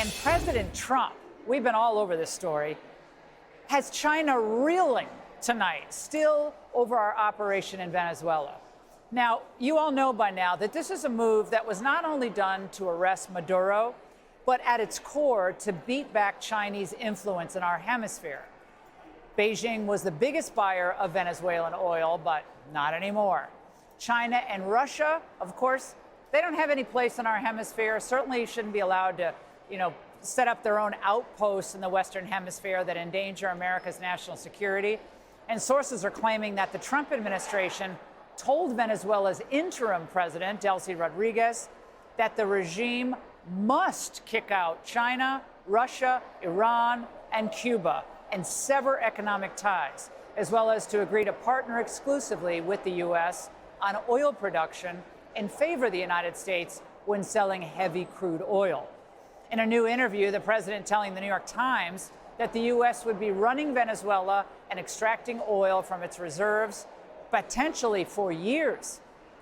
And President Trump, we've been all over this story, has China reeling tonight, still over our operation in Venezuela. Now, you all know by now that this is a move that was not only done to arrest Maduro, but at its core to beat back Chinese influence in our hemisphere. Beijing was the biggest buyer of Venezuelan oil, but not anymore. China and Russia, of course, they don't have any place in our hemisphere, certainly shouldn't be allowed to, set up their own outposts in the Western Hemisphere that endanger America's national security. And sources are claiming that the Trump administration told Venezuela's interim president, Delcy Rodriguez, that the regime must kick out China, Russia, Iran, and Cuba and sever economic ties, as well as to agree to partner exclusively with the U.S. on oil production in favor of the United States when selling heavy crude oil. In a new interview, the president telling the New York Times that the U.S. would be running Venezuela and extracting oil from its reserves potentially for years,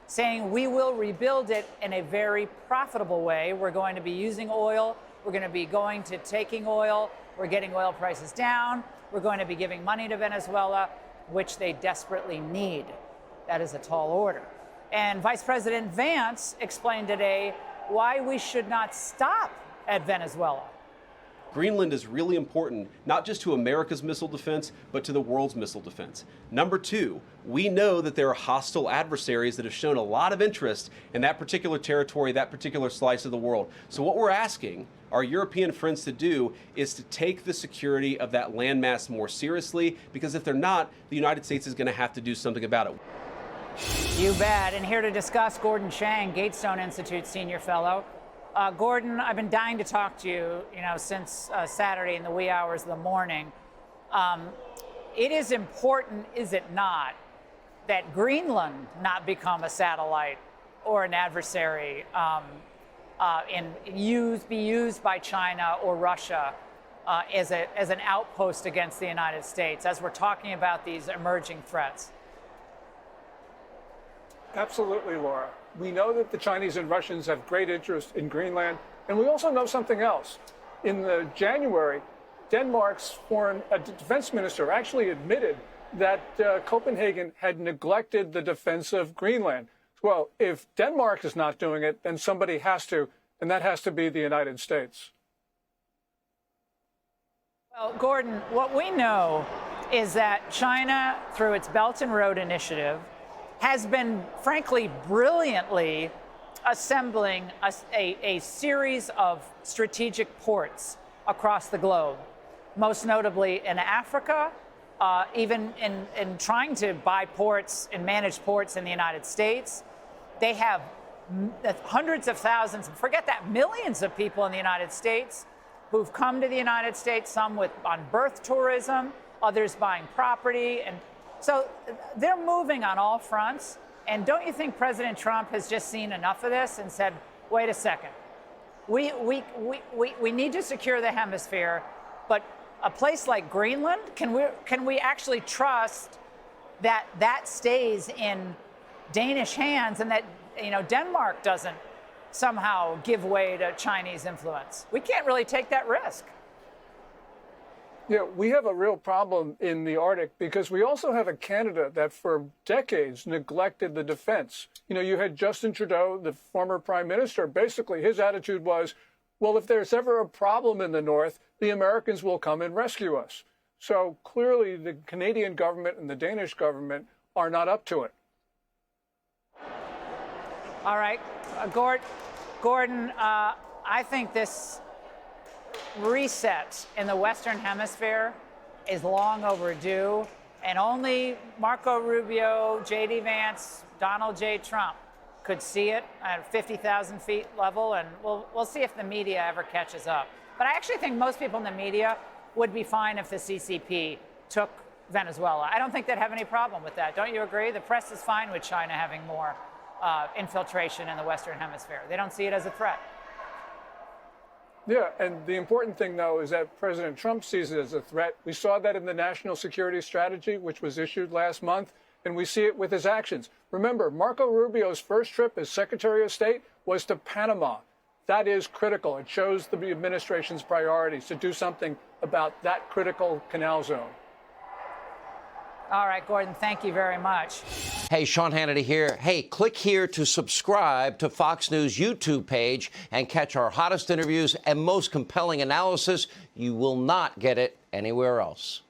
saying we will rebuild it in a very profitable way. We're going to be using oil. We're going to be going to taking oil. We're getting oil prices down. We're going to be giving money to Venezuela, which they desperately need. That is a tall order. And Vice President Vance explained today why we should not stop at Venezuela. Greenland is really important, not just to America's missile defense, but to the world's missile defense. Number two, we know that there are hostile adversaries that have shown a lot of interest in that particular territory, that particular slice of the world. So what we're asking our European friends to do is to take the security of that landmass more seriously, because if they're not, the United States is going to have to do something about it. You bet. And here to discuss, Gordon Chang, Gatestone Institute Senior Fellow. Gordon, I've been dying to talk to you, since Saturday in the wee hours of the morning. It is important, is it not, that Greenland not become a satellite or an adversary be used by China or Russia as an outpost against the United States, as we're talking about these emerging threats? Absolutely, Laura. We know that the Chinese and Russians have great interest in Greenland, and we also know something else. In January, Denmark's defense minister actually admitted that Copenhagen had neglected the defense of Greenland. Well, if Denmark is not doing it, then somebody has to, and that has to be the United States. Well, Gordon, what we know is that China, through its Belt and Road Initiative, has been, frankly, brilliantly assembling a series of strategic ports across the globe, most notably in Africa, even in trying to buy ports and manage ports in the United States. They have hundreds of thousands, forget that, millions of people in the United States who've come to the United States, some on birth tourism, others buying property. And so they're moving on all fronts. And don't you think President Trump has just seen enough of this and said, wait a second, we need to secure the hemisphere, but a place like Greenland, can we actually trust that that stays in Danish hands and that Denmark doesn't somehow give way to Chinese influence? We can't really take that risk. Yeah, we have a real problem in the Arctic because we also have a Canada that for decades neglected the defense. You had Justin Trudeau, the former prime minister. Basically, his attitude was, well, if there's ever a problem in the North, the Americans will come and rescue us. So clearly, the Canadian government and the Danish government are not up to it. All right, Gordon, I think this reset in the Western Hemisphere is long overdue, and only Marco Rubio, J.D. Vance, Donald J. Trump could see it at 50,000 feet level, and we'll see if the media ever catches up. But I actually think most people in the media would be fine if the CCP took Venezuela. I don't think they'd have any problem with that. Don't you agree? The press is fine with China having more infiltration in the Western Hemisphere. They don't see it as a threat. Yeah, and the important thing, though, is that President Trump sees it as a threat. We saw that in the National Security Strategy, which was issued last month, and we see it with his actions. Remember, Marco Rubio's first trip as Secretary of State was to Panama. That is critical. It shows the administration's priorities to do something about that critical canal zone. All right, Gordon, thank you very much. Hey, Sean Hannity here. Hey, click here to subscribe to Fox News YouTube page and catch our hottest interviews and most compelling analysis. You will not get it anywhere else.